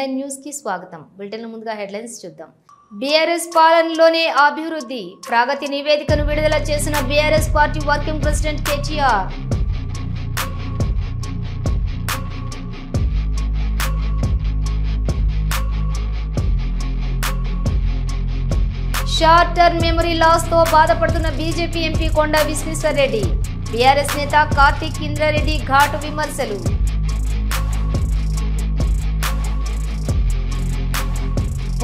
M9 news కి స్వాగతం. Bulletin ముందుగా హెడ్లైన్స్ చూద్దాం. బీఆర్ఎస్ పాలనలోనే అభివృద్ధి ప్రగతి నివేదికను విడుదల చేసిన BRS party working president KTR. Short term memory loss తో బాధపడుతున్న బీజేపీ ఎంపీ కొండ విశ్వేశ్వర్ రెడ్డి. బీఆర్ఎస్ నేత కార్తిక్ ఇంద్రారెడ్డి ఘాటు విమర్శలు.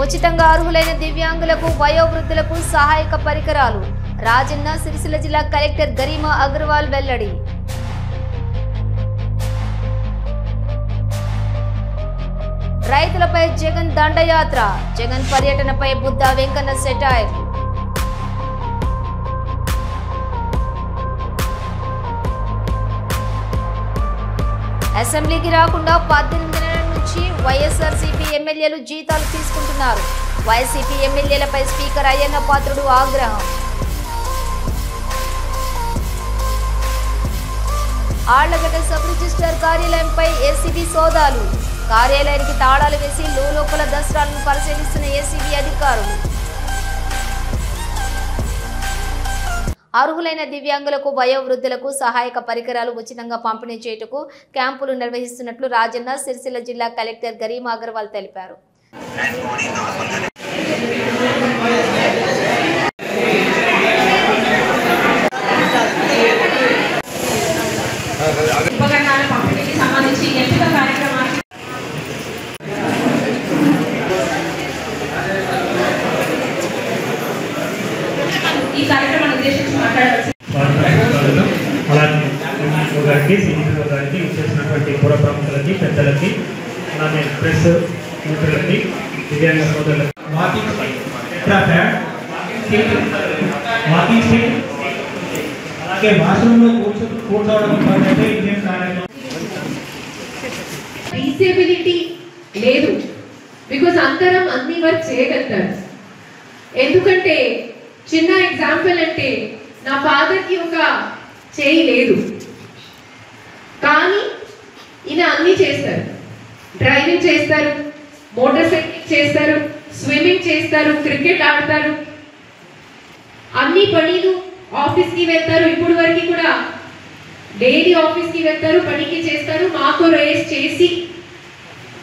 ఉచితంగా అర్హులైన దివ్యాంగులకు వయోవృద్ధులకు సహాయక పరికరాలు రాజన్న సిరిసిల్ల జిల్లా కలెక్టర్ గరిమా అగర్వాల్ వెల్లడి. రైతులపై జగన్ దండయాత్ర జగన్ పర్యటనపై బుద్ధ వెంకన్న సెటైర్. అసెంబ్లీకి రాకుండా 18 నెలల నుంచి వైఎస్ఆర్సీపీ ఎమ్మెల్యేలు జీతాలు తీసుకుంటున్నారు. వైసీపీ ఎమ్మెల్యేలపై స్పీకర్ అయ్యన్న పాత్రుడు ఆగ్రహం. ఆళ్లగడ్డ సబ్ రిజిస్ట్రార్ కార్యాలయంపై ఏసీబీ సోదాలు కార్యాలయానికి తాళాలు వేసి లోపల దస్త్రాలను పరిశీలిస్తున్న ఏసీబీ అధికారులు. అర్హులైన దివ్యాంగులకు వయోవృద్ధులకు సహాయక పరికరాలు ఉచితంగా పంపిణీ చేయుటకు క్యాంపులు నిర్వహిస్తున్నట్లు రాజన్న సిరిసిల్ల జిల్లా కలెక్టర్ గరిమా అగర్వాల్ తెలిపారు. గారికి ఇచ్చేసినటువంటి పూర్వ ప్రముఖులకి పెద్దలకి అలాగే ప్రెస్ మిత్రులకి దివ్యాంగ సోదరులకి అలాగే వాష్రూమ్లో కూర్చోవడం డిసేబిలిటీ లేదు బికాజ్ అందరం అన్ని వర్క్ చేయగలుగుతారు. ఎందుకంటే చిన్న ఎగ్జాంపుల్ అంటే నా ఫాదర్కి ఒక చేయి లేదు కానీ ఈయన అన్నీ చేస్తారు. డ్రైవింగ్ చేస్తారు, మోటార్ సైకిల్ చేస్తారు, స్విమ్మింగ్ చేస్తారు, క్రికెట్ ఆడతారు, అన్ని పనులు ఆఫీస్కి వెళ్తారు. ఇప్పుడు వరకు కూడా డైలీ ఆఫీస్కి వెళ్తారు, పనికి చేస్తారు. మాకు రేస్ చేసి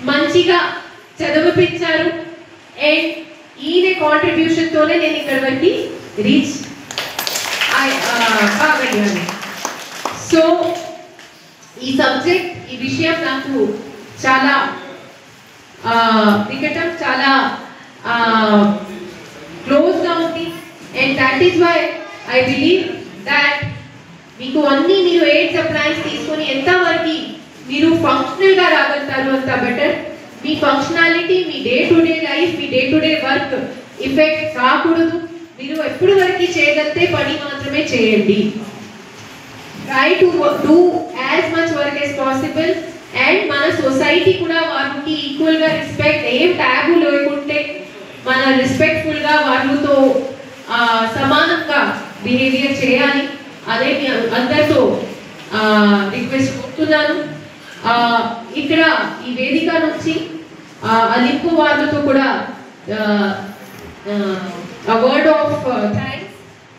మంచిగా చదివిపించారు. అండ్ ఈయన కాంట్రిబ్యూషన్తోనే నేను ఇక్కడ వరకు రీచ్ కాగలిగాను. సో ఈ సబ్జెక్ట్ ఈ విషయం నాకు చాలా నికటం, చాలా క్లోజ్గా ఉంది. And that is why I believe that మీకు అన్నీ మీరు ఎయిడ్స్ అప్లయన్స్ తీసుకొని ఎంతవరకు మీరు ఫంక్షనల్గా రాగలుగుతారు అంత better. Me functionality, me day to day life, me day to day work effect కాకూడదు. మీరు ఎప్పుడు వరకు చేయగలిగితే పని మాత్రమే చేయండి. Try to do as much work as possible and మన సొసైటీ కూడా వారికి ఈక్వల్గా రెస్పెక్ట్, ఏం ట్యాబు లేకుంటే మన రెస్పెక్ట్ఫుల్గా వాళ్ళతో సమానంగా బిహేవియర్ చేయాలి. అదే మీ అందరితో రిక్వెస్ట్ కొడుతున్నాను. ఇక్కడ ఈ వేదిక నుంచి అలింపు వాళ్ళతో కూడా word of thanks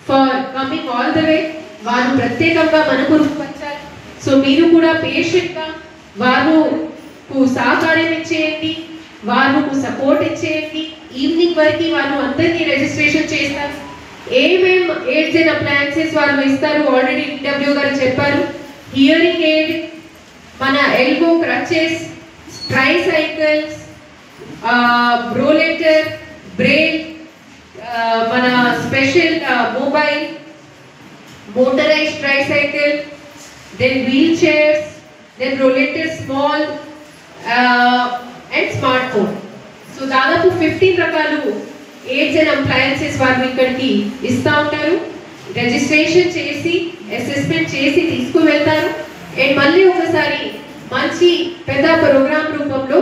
for coming all the way. వారు ప్రత్యేకంగా మనకు రూపొందారు. సో మీరు కూడా పేషెంట్గా వారుకు సహకారం ఇచ్చేయండి, వారుకు సపోర్ట్ ఇచ్చేయండి. ఈవినింగ్ వరకు వాళ్ళు అందరినీ రిజిస్ట్రేషన్ చేస్తారు. ఏమేం ఎయిడ్స్ అండ్ అప్లయన్సెస్ వాళ్ళు ఇస్తారు ఆల్రెడీ ఇంటర్వ్యూ గారు చెప్పారు. హియరింగ్ ఎయిడ్, మన ఎల్బో క్రచెస్, ట్రైసైకిల్స్, బ్రోలెటర్, బ్రెయిన్, మన special mobile, motorized tricycle, then wheelchairs, then rollator small and smartphone. So దాదాపు 15 రకాలు ఎయిడ్స్ అండ్ అప్లయన్సెస్ వాళ్ళు ఇక్కడికి ఇస్తూ ఉంటారు. రిజిస్ట్రేషన్ చేసి అసెస్మెంట్ చేసి తీసుకువెళ్తారు. అండ్ మళ్ళీ ఒకసారి మంచి పెద్ద ప్రోగ్రామ్ రూపంలో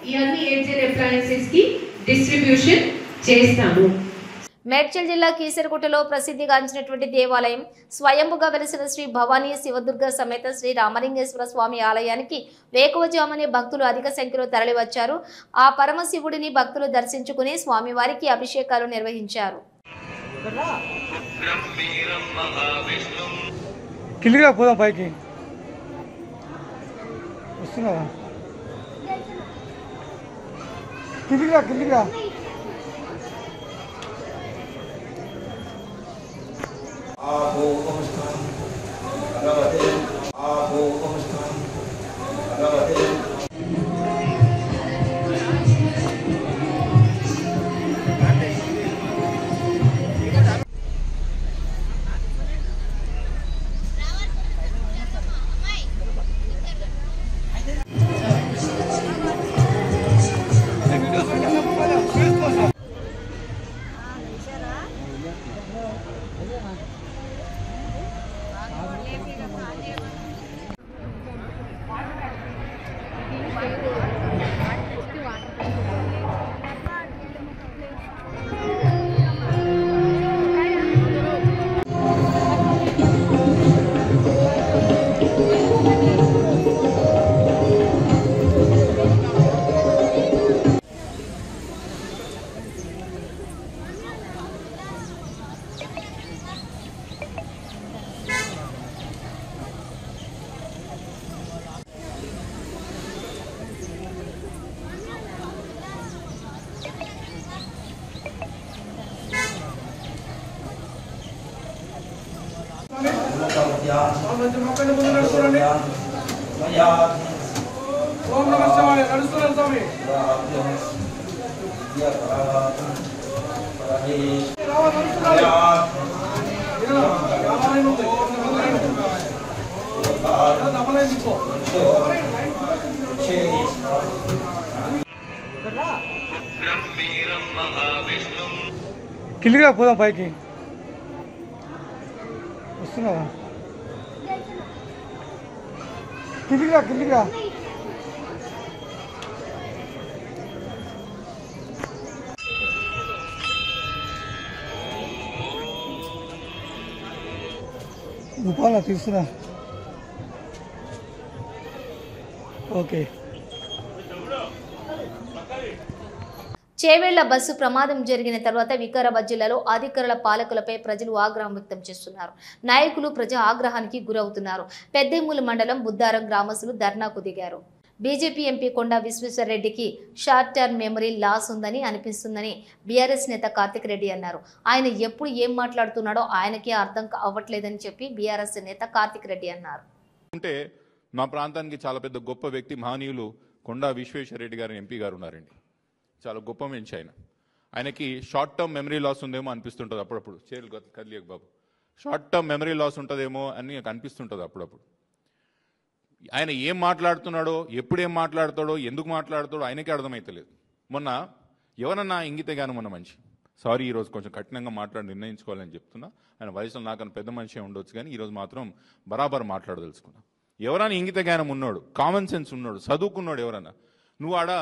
ఈ అన్ని ఎయిడ్స్ అండ్ అప్లయన్సెస్కి డిస్ట్రిబ్యూషన్ చేస్తాము. మేడ్చల్ జిల్లా కీసరగుట్టలో ప్రసిద్ధిగాంచినటువంటి దేవాలయం స్వయంభుగా వెలిసిన శ్రీ భవానీ శివదుర్గ సమేత శ్రీ రామలింగేశ్వర స్వామి ఆలయానికి వేకువజామునే భక్తులు అధిక సంఖ్యలో తరలివచ్చారు. ఆ పరమశివుడిని భక్తులు దర్శించుకుని స్వామివారికి అభిషేకాలు నిర్వహించారు. కిల్లిగా పోదాం పైకి వస్తున్నావా కిల్లిగా ఉపాలా తీసుకురా ఓకే. చేవేళ్ల బస్సు ప్రమాదం జరిగిన తర్వాత వికారాబాద్ జిల్లాలో అధికారుల పాలకులపై ప్రజలు ఆగ్రహం వ్యక్తం చేస్తున్నారు. నాయకులు ప్రజా ఆగ్రహానికి గురవుతున్నారు. పెద్దేమూలు మండలం బుద్దారం గ్రామస్తులు ధర్నాకు దిగారు. బీజేపీ ఎంపీ కొండా విశ్వేశ్వరరెడ్డికి షార్ట్ టర్మ్ మెమరీ లాస్ ఉందని అనిపిస్తుందని బీఆర్ఎస్ నేత కార్తిక్ రెడ్డి అన్నారు. ఆయన ఎప్పుడు ఏం మాట్లాడుతున్నాడో ఆయనకే అర్థం అవ్వట్లేదని చెప్పి బీఆర్ఎస్ నేత కార్తిక్ రెడ్డి అన్నారు. అంటే మా ప్రాంతానికి చాలా పెద్ద గొప్ప వ్యక్తి మహనీయులు కొండా విశ్వేశ్వరరెడ్డి గారు ఎంపీ గారు ఉన్నారండి. చాలా గొప్ప మనిషి ఆయనకి షార్ట్ టర్మ్ మెమరీ లాస్ ఉందేమో అనిపిస్తుంటుంది అప్పుడప్పుడు. చేరు కదిలియక్ బాబు షార్ట్ టర్మ్ మెమరీ లాస్ ఉంటుందేమో అని అనిపిస్తుంటుంది అప్పుడప్పుడు. ఆయన ఏం మాట్లాడుతున్నాడో ఎప్పుడు ఏం మాట్లాడతాడో ఎందుకు మాట్లాడతాడో ఆయనకే అర్థమైతలేదు. మొన్న ఎవరన్నా ఇంగితేగాను మొన్న మనిషి సారీ ఈరోజు కొంచెం కఠినంగా మాట్లాడి నిర్ణయించుకోవాలని చెప్తున్నా. ఆయన వయసులో నాకన్నా పెద్ద మనిషి ఉండొచ్చు కానీ ఈరోజు మాత్రం బరాబర్ మాట్లాడదలుచుకున్నా. ఎవరైనా ఇంగిత జ్ఞానం ఉన్నాడు, కామన్ సెన్స్ ఉన్నాడు, చదువుకున్నాడు ఎవరన్నా, నువ్వు ఆడ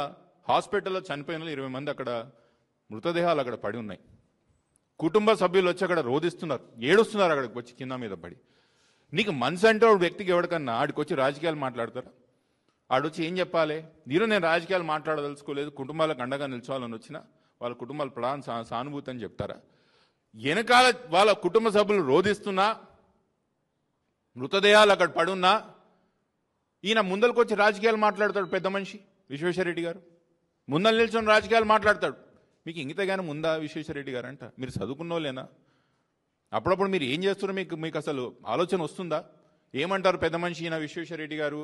హాస్పిటల్లో చనిపోయిన 20 మంది అక్కడ మృతదేహాలు అక్కడ పడి ఉన్నాయి. కుటుంబ సభ్యులు వచ్చి అక్కడ రోధిస్తున్నారు, ఏడుస్తున్నారు అక్కడికి వచ్చి కింద మీద పడి. నీకు మనసు అంటే వ్యక్తికి ఎవరికన్నా ఆడికి వచ్చి రాజకీయాలు మాట్లాడతారా? ఆడొచ్చి ఏం చెప్పాలి? ఈరోజు నేను రాజకీయాలు మాట్లాడదలుచుకోలేదు, కుటుంబాలకు అండగా నిల్చోవాలని వచ్చిన వాళ్ళ కుటుంబాల ప్రధాన సానుభూతి అని చెప్తారా? వెనకాల వాళ్ళ కుటుంబ సభ్యులు రోధిస్తున్నా, మృతదేహాలు అక్కడ పడున్నా ఈయన ముందరికి వచ్చి రాజకీయాలు మాట్లాడతాడు. పెద్ద మనిషి విశ్వేశ్వరరెడ్డి గారు ముందర నిల్చొని రాజకీయాలు మాట్లాడతాడు. మీకు ఇంగితగానే ముందా విశ్వేశ్వరరెడ్డి గారు అంట? మీరు చదువుకున్నోళ్ళేనా? అప్పుడప్పుడు మీరు ఏం చేస్తున్నారో మీకు అసలు ఆలోచన వస్తుందా? ఏమంటారు పెద్ద మనిషి ఈయన విశ్వేశ్వరరెడ్డి గారు?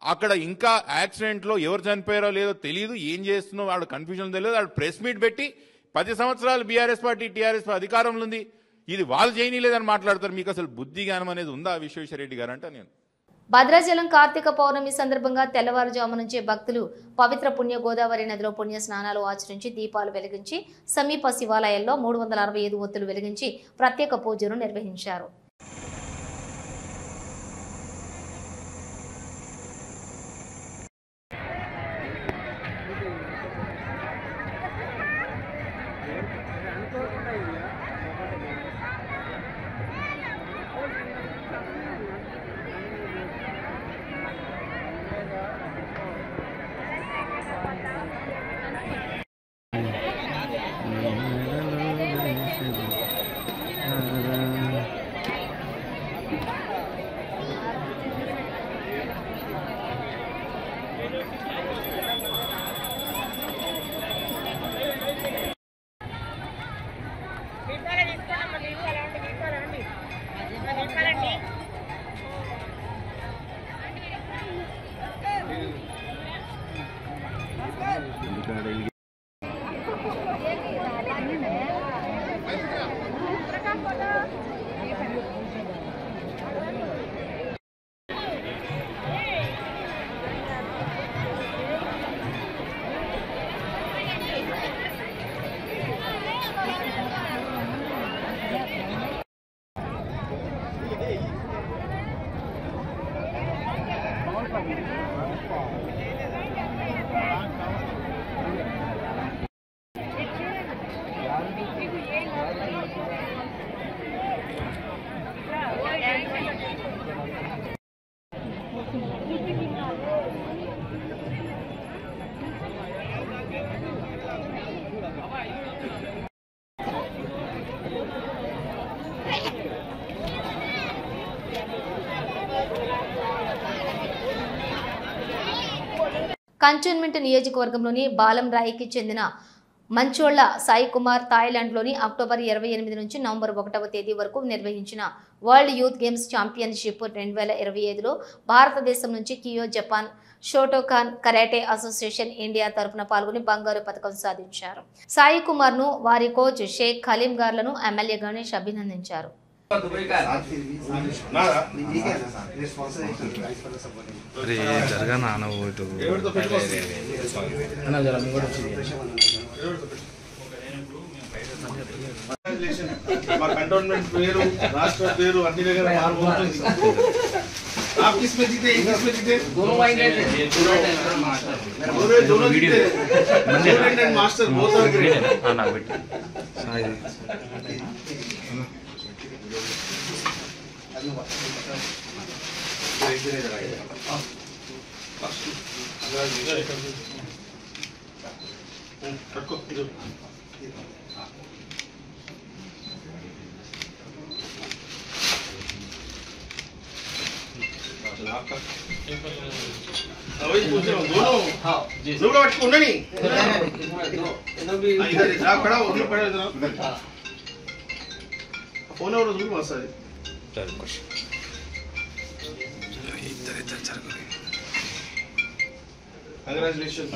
అక్కడ ఇంకా యాక్సిడెంట్లో ఎవరు చనిపోయారో లేదో తెలియదు, ఏం చేస్తున్నో వాడు కన్ఫ్యూజన్ తెలియదు. వాడు ప్రెస్ మీట్ పెట్టి 10 సంవత్సరాలు బీఆర్ఎస్ పార్టీ టీఆర్ఎస్ అధికారంలో ఉంది, ఇది వాళ్ళు చేయనీలేదని మాట్లాడతారు. మీకు అసలు బుద్ధి జ్ఞానం అనేది ఉందా విశ్వేశ్వరరెడ్డి గారు అంట? నేను భద్రాచలం కార్తీక పౌర్ణమి సందర్భంగా తెల్లవారుజాము నుంచే భక్తులు పవిత్ర పుణ్య గోదావరి నదిలో పుణ్య స్నానాలు ఆచరించి దీపాలు వెలిగించి సమీప శివాలయాల్లో 365 ఒత్తులు వెలిగించి ప్రత్యేక పూజలు నిర్వహించారు. అనుకోకుండా కంటోన్మెంట్ నియోజకవర్గంలోని బాలంరాయికి చెందిన మంచోళ్ల సాయి కుమార్ థాయిలాండ్లోని అక్టోబర్ 28 నుంచి నవంబర్ 1వ తేదీ వరకు నిర్వహించిన వరల్డ్ యూత్ గేమ్స్ ఛాంపియన్షిప్ 2025లో భారతదేశం నుంచి కియో Japan Shotokan karate association India తరపున పాల్గొని బంగారు పతకం సాధించారు. సాయి కుమార్ ను వారి కోచ్ షేక్ ఖలీం గార్లను ఎమ్మెల్యే గణేష్ అభినందించారు. कंटोनमेंट पेरू राष्ट्र पेरू अन्नी దగ్గర మారబోతుంది. आप किस में जीते किस में जीते दोनों जीते student and master both are great हां ना बेटी रखो इधर वही पूछ रहा हूँ दोनों हाँ जी लोग बैठ को नहीं इधर आप खड़ा हो उधर खड़ा इधर फोन और दूर बस है चल कुछ इधर चल करो कांग्रेचुलेशन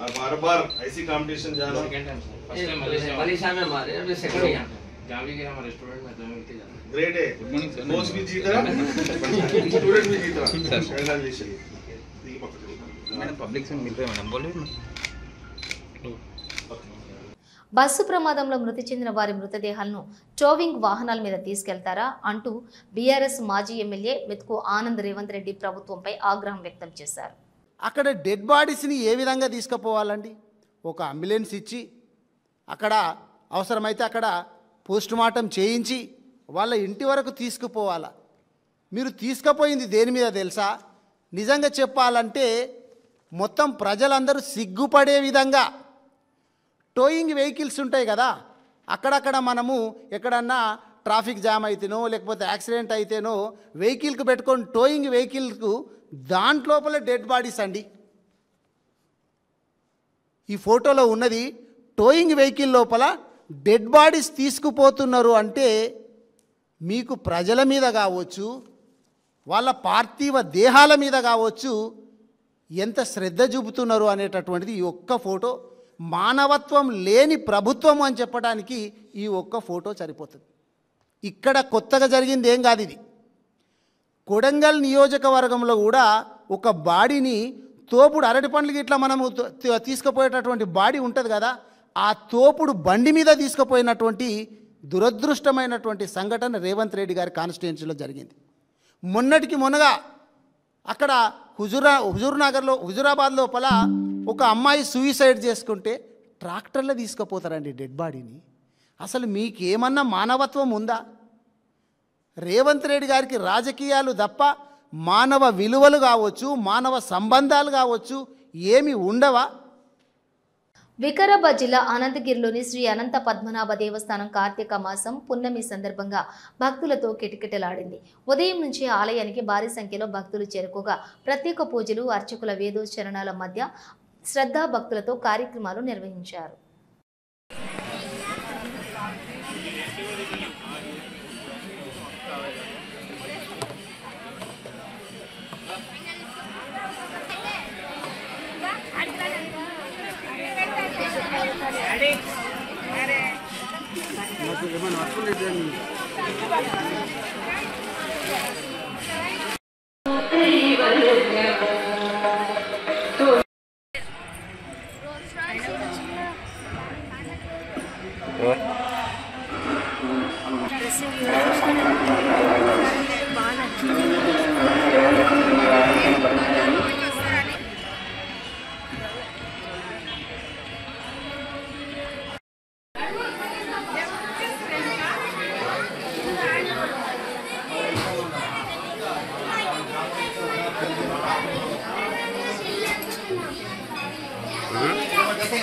आप बार-बार ऐसी कंपटीशन जा रहा हूं मलेशिया में हमारे अब सेकंड ईयर जहां भी गए हमारे स्टूडेंट में तो मिलते जाते ग्रेट है कोच भी जीत रहा स्टूडेंट भी जीत रहा कांग्रेचुलेशन मैंने पब्लिक से मिल रहे हैं मैडम बोलिए బస్సు ప్రమాదంలో మృతి చెందిన వారి మృతదేహాలను టోవింగ్ వాహనాల మీద తీసుకెళ్తారా అంటూ బీఆర్ఎస్ మాజీ ఎమ్మెల్యే మెతుకు ఆనంద్ రేవంత్ రెడ్డి ప్రభుత్వంపై ఆగ్రహం వ్యక్తం చేశారు. అక్కడ డెడ్ బాడీస్ని ఏ విధంగా తీసుకుపోవాలండి? ఒక అంబులెన్స్ ఇచ్చి అక్కడ అవసరమైతే అక్కడ పోస్ట్ మార్టం చేయించి వాళ్ళ ఇంటి వరకు తీసుకుపోవాలా? మీరు తీసుకుపోయింది దేని మీద తెలుసా? నిజంగా చెప్పాలంటే మొత్తం ప్రజలందరూ సిగ్గుపడే విధంగా టోయింగ్ వెహికల్స్ ఉంటాయి కదా, అక్కడక్కడ మనము ఎక్కడన్నా ట్రాఫిక్ జామ్ అయితేనో లేకపోతే యాక్సిడెంట్ అయితేనో వెహికల్కి పెట్టుకొని టోయింగ్ వెహికల్కు దాంట్లోపల డెడ్ బాడీస్ అండి. ఈ ఫోటోలో ఉన్నది టోయింగ్ వెహికల్ లోపల డెడ్ బాడీస్ తీసుకుపోతున్నారు అంటే మీకు ప్రజల మీద కావచ్చు, వాళ్ళ పార్థివ దేహాల మీద కావచ్చు ఎంత శ్రద్ధ చూపుతున్నారు అనేటటువంటిది ఈ ఒక్క ఫోటో. మానవత్వం లేని ప్రభుత్వం అని చెప్పడానికి ఈ ఒక్క ఫోటో సరిపోతుంది. ఇక్కడ కొత్తగా జరిగింది ఏం కాదు. ఇది కొడంగల్ నియోజకవర్గంలో కూడా ఒక బాడీని తోపుడు అరటి పండ్లకి ఇట్లా మనము తీసుకుపోయేటటువంటి బాడీ ఉంటుంది కదా, ఆ తోపుడు బండి మీద తీసుకుపోయినటువంటి దురదృష్టమైనటువంటి సంఘటన రేవంత్ రెడ్డి గారి కాన్స్టిట్యున్సీలో జరిగింది. మొన్నటికి మొన్నగా అక్కడ హుజూరాబాద్ లోపల ఒక అమ్మాయి సూయిసైడ్ చేసుకుంటే ట్రాక్టర్లో తీసుకుపోతారండి డెడ్ బాడీని. అసలు మీకేమన్నా మానవత్వం ఉందా? రేవంత్ రెడ్డి గారికి రాజకీయాలు తప్ప మానవ విలువలు కావచ్చు, మానవ సంబంధాలు కావచ్చు ఏమి ఉండవా? వికారాబాద్ జిల్లా అనంతగిరిలోని శ్రీ అనంత పద్మనాభ దేవస్థానం కార్తీక మాసం పున్నమి సందర్భంగా భక్తులతో కిటకిటలాడింది. ఉదయం నుంచి ఆలయానికి భారీ సంఖ్యలో భక్తులు చేరుకోగా ప్రత్యేక పూజలు, అర్చకుల వేదోచ్చరణాల మధ్య శ్రద్ధా భక్తులతో కార్యక్రమాలు నిర్వహించారు.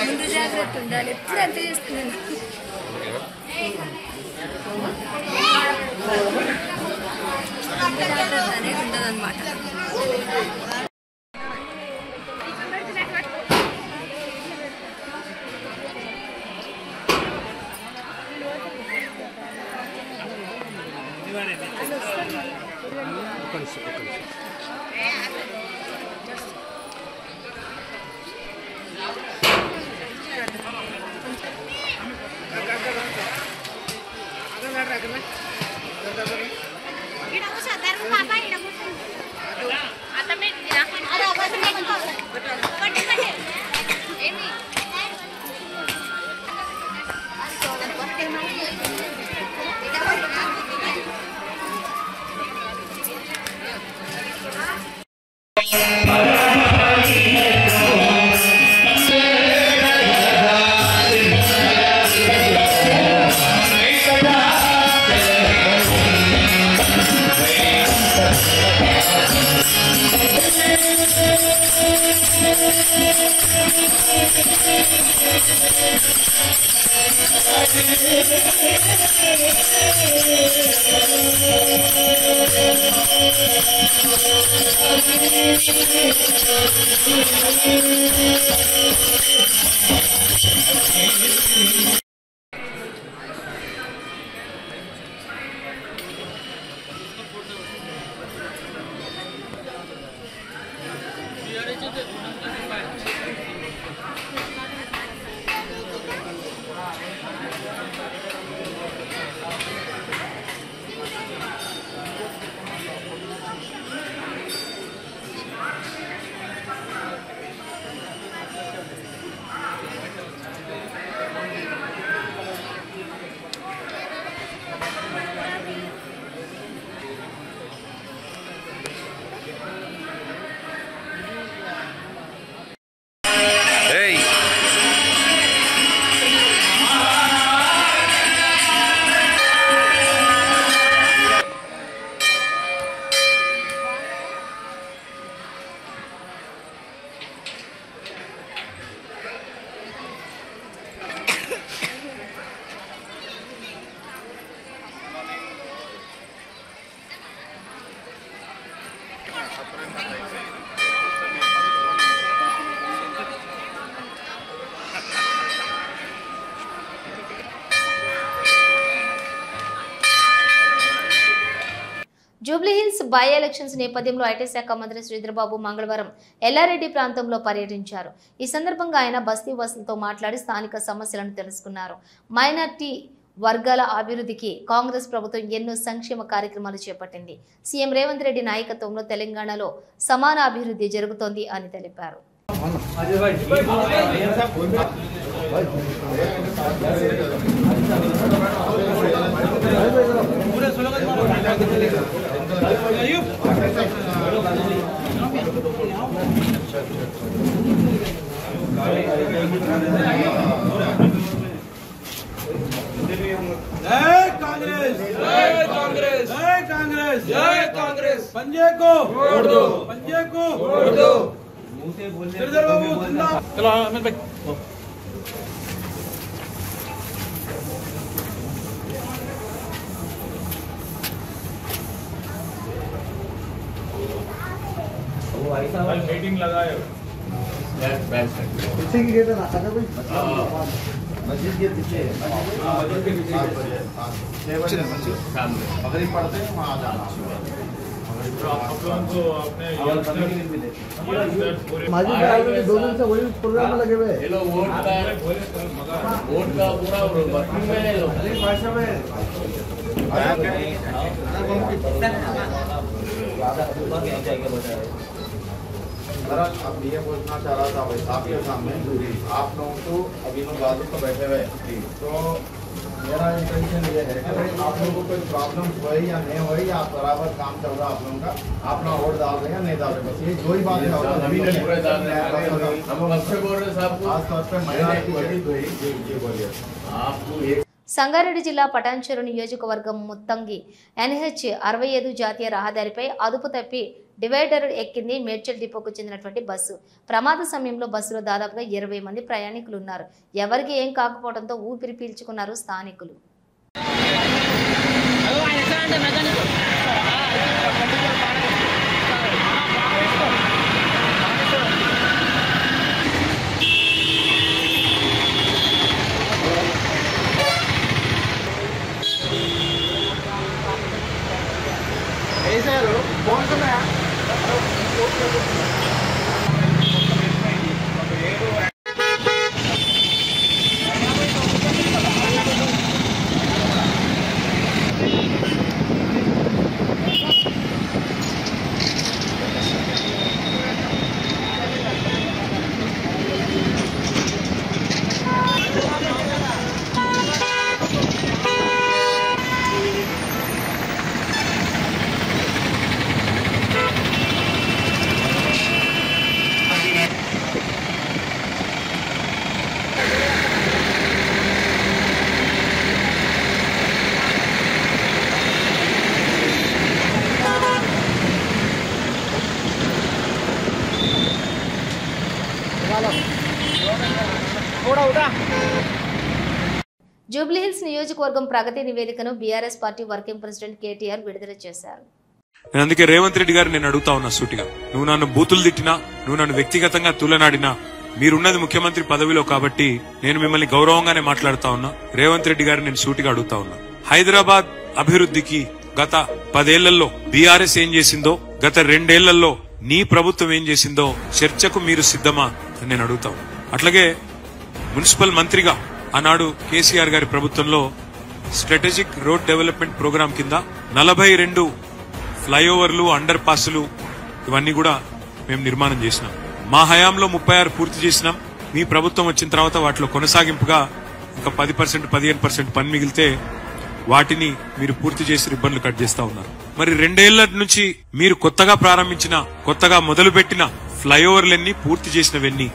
ముందు జాగ్రత్త ఉండాలి. ఎప్పుడు అంతే చేస్తున్నాను. జాగ్రత్త అనేది ఉండదన్నమాట. జూబ్లీహిల్స్ బై ఎలక్షన్స్ నేపథ్యంలో ఐటీ శాఖ మంత్రి శ్రీధర్బాబు మంగళవారం ఎల్లారెడ్డి ప్రాంతంలో పర్యటించారు. ఈ సందర్భంగా ఆయన బస్తీ వాసులతో మాట్లాడి స్థానిక సమస్యలను తెలుసుకున్నారు. మైనార్టీ వర్గాల అభివృద్ధికి కాంగ్రెస్ ప్రభుత్వం ఎన్నో సంక్షేమ కార్యక్రమాలు చేపట్టింది. సీఎం రేవంత్ రెడ్డి నాయకత్వంలో తెలంగాణలో సమాన అభివృద్ధి జరుగుతోంది అని తెలిపారు. जय कांग्रेस, जय कांग्रेस, जय कांग्रेस, जय कांग्रेस। पंजे को वोट दो, पंजे को वोट दो। श्रीधर बाबू जिंदाबाद। चलो अमित भाई मीटिंग लगाए पीछे की गेट है ना खाता कोई मस्जिद के पीछे मस्जिद के पीछे 6 बजे मगरिब पढ़ते हैं वहाँ जाना आप लोगों को अपने माजी में 2 दिन से वही प्रोग्राम में लगे हुए ये लोग वोट का पूरा वर्किंग में भाषा में अब ये पूछना चाह रहा था भाई आपके सामने आप लोगों को अभी लोग बाजू पर बैठे हुए तो मेरा इंटेंशन ये है कि भाई आप लोगों को कोई प्रॉब्लम हुई या नहीं हुई या बराबर काम चल रहा है आप लोगों का आप लोग वोट डाल रहे हैं या नहीं डाल रहे बस ये दो ही बात है खासतौर पर महिला बोलिए आपको एक సంగారెడ్డి జిల్లా పటాన్చెరు నియోజకవర్గం ముత్తంగి NH 65 జాతీయ రహదారిపై అదుపు తప్పి డివైడర్ ఎక్కింది మేడ్చల్ డిపోకు చెందినటువంటి బస్సు. ప్రమాద సమయంలో బస్సులో దాదాపుగా 20 మంది ప్రయాణికులు ఉన్నారు. ఎవరికి ఏం కాకపోవడంతో ఊపిరి పీల్చుకున్నారు స్థానికులు. జూబ్లీహిల్స్ నియోజకవర్గం ప్రగతి నివేదికను BRS party working president KTR విడుదల చేశారు. నేను అందుకే రేవంత్ రెడ్డి గారు నేను అడుగుతా ఉన్నా సూటిగా, నువ్వు నన్ను బూతులు తిట్టినా, నువ్వు నన్ను వ్యక్తిగతంగా తులనాడినా, మీరున్నది ముఖ్యమంత్రి పదవిలో కాబట్టి నేను మిమ్మల్ని గౌరవంగానే మాట్లాడుతా ఉన్నా. రేవంత్ రెడ్డి గారు నేను సూటిగా అడుగుతా ఉన్నా, హైదరాబాద్ అభివృద్ధికి గత 10 ఏళ్లలో బీఆర్ఎస్ ఏం చేసిందో, గత 2 ఏళ్లలో నీ ప్రభుత్వం ఏం చేసిందో చర్చకు మీరు సిద్ధమా అని నేను అడుగుతా ఉన్నా. అట్లాగే మున్సిపల్ మంత్రిగా ఆనాడు కేసీఆర్ గారి ప్రభుత్వంలో స్ట్రాటజిక్ రోడ్ డెవలప్మెంట్ ప్రోగ్రాం కింద 42 ఫ్లైఓవర్లు, అండర్ పాస్లు ఇవన్నీ కూడా మేము నిర్మాణం చేసినాం. మా హయాంలో 36 పూర్తి చేసినాం. మీ ప్రభుత్వం వచ్చిన తర్వాత వాటిలో కొనసాగింపుగా ఇంకా 10%, 15% పని మిగిలితే వాటిని మీరు పూర్తి చేసి రిబ్బన్లు కట్ చేస్తా ఉన్నారు. మరి 2 ఏళ్ల నుంచి మీరు కొత్తగా ప్రారంభించిన, కొత్తగా మొదలుపెట్టిన ఫ్లైఓవర్లన్నీ పూర్తి చేసినవన్నీ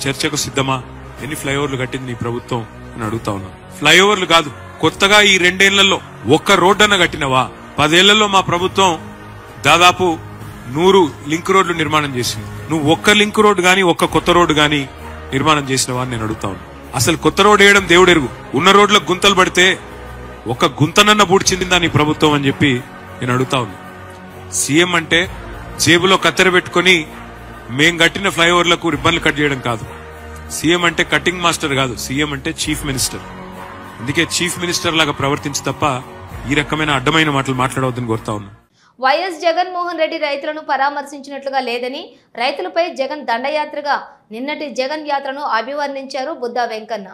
చర్చకు సిద్ధమా? ఎన్ని ఫ్లైఓవర్లు కట్టింది నీ ప్రభుత్వం అని అడుగుతా ఉన్నా. ఫ్లైఓవర్లు కాదు, కొత్తగా ఈ 2 ఏళ్లలో ఒక్క రోడ్డు అన్న కట్టినవా? 10 ఏళ్లలో మా ప్రభుత్వం దాదాపు 100 లింక్ రోడ్లు నిర్మాణం చేసింది. నువ్వు ఒక్క లింక్ రోడ్డు గాని, ఒక్క కొత్త రోడ్డు గాని నిర్మాణం చేసినవా అని నేను అడుగుతా ఉన్నా. అసలు కొత్త రోడ్డు వేయడం దేవుడెరుగు. ఉన్న రోడ్లకు గుంతలు పడితే ఒక గుంతనన్న బూడ్చిందా నీ ప్రభుత్వం అని చెప్పి నేను అడుగుతా ఉన్నా. సీఎం అంటే జేబులో కత్తెర పెట్టుకుని మేం కట్టిన ఫ్లైఓవర్లకు రిబ్బన్లు కట్ చేయడం కాదు. సీఎం అంటే కటింగ్ మాస్టర్ కాదు, సీఎం అంటే చీఫ్ మినిస్టర్. అందుకే చీఫ్ మినిస్టర్ లాగా ప్రవర్తించి తప్ప ఈ రకమైన అడ్డమైన మాటలు మాట్లాడవద్దని కోరుతా ఉన్నా. వైఎస్ జగన్మోహన్ రెడ్డి రైతులను పరామర్శించినట్లుగా లేదని, రైతులపై జగన్ దండయాత్రగా నిన్నటి జగన్ యాత్రను అభివర్ణించారు బుద్దా వెంకన్న.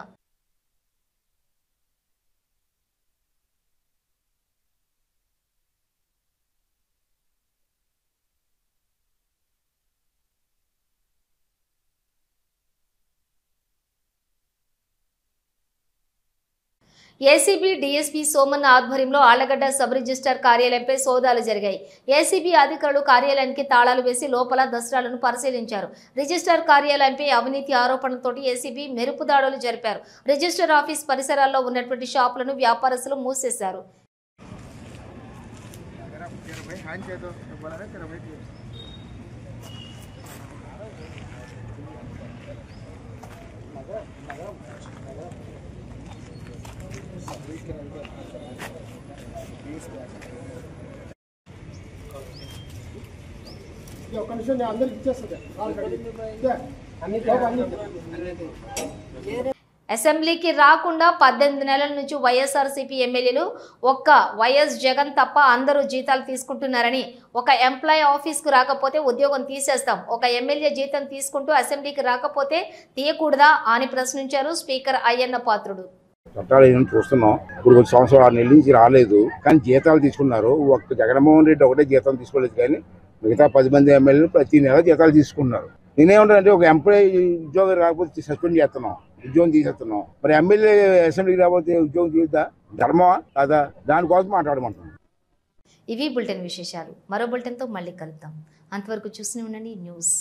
ఏసీబీ డీఎస్పీ సోమన్న ఆధ్వర్యంలో ఆళ్లగడ్డ సబ్ రిజిస్టార్ కార్యాలయంపై సోదాలు జరిగాయి. ఏసీబీ అధికారులు కార్యాలయానికి తాళాలు వేసి లోపల దస్త్రాలను పరిశీలించారు. రిజిస్టార్ కార్యాలయంపై అవినీతి ఆరోపణలతోటి ఏసీబీ మెరుపు దాడులు జరిపారు. రిజిస్టర్ ఆఫీస్ పరిసరాల్లో ఉన్నటువంటి షాపులను వ్యాపారస్తులు మూసేశారు. ఒక్క నిమిషం నేను అందరికి ఇచ్చేస్తుంది అసెంబ్లీకి రాకుండా 18 నెలల నుంచి వైఎస్ఆర్సీపీ ఎమ్మెల్యేలు ఒక్క వైఎస్ జగన్ తప్ప అందరూ జీతాలు తీసుకుంటున్నారని, ఒక ఎంప్లాయీ ఆఫీస్కు రాకపోతే ఉద్యోగం తీసేస్తాం, ఒక ఎమ్మెల్యే జీతం తీసుకుంటూ అసెంబ్లీకి రాకపోతే తీయకూడదా అని ప్రశ్నించారు స్పీకర్ అయ్యన్న పాత్రుడు. చట్టాలు ఏమైనా చూస్తున్నాం. ఇప్పుడు కొంచెం సంవత్సరం 6 నెలల నుంచి రాలేదు, కానీ జీతాలు తీసుకున్నారు. ఒక్క జగన్మోహన్ రెడ్డి ఒకటే జీతం తీసుకోలేదు, కానీ మిగతా 10 మంది ఎమ్మెల్యేలు ప్రతి నెల జీతాలు తీసుకున్నారు. నేనేమంటానంటే ఒక ఎంప్లాయీ ఉద్యోగం రాకపోతే సస్పెండ్ చేస్తున్నాం, ఉద్యోగం తీసేస్తున్నాం. మరి ఎమ్మెల్యే అసెంబ్లీకి రాకపోతే ఉద్యోగం తీద్దా? ధర్మమా కాదా? దానికోసం మాట్లాడమంటున్నాం. ఇవి బులెటిన్ విశేషాలు. మరో బులెటిన్తో మళ్ళీ కలుద్దాం. అంతవరకు చూస్తూనే ఉండండి న్యూస్.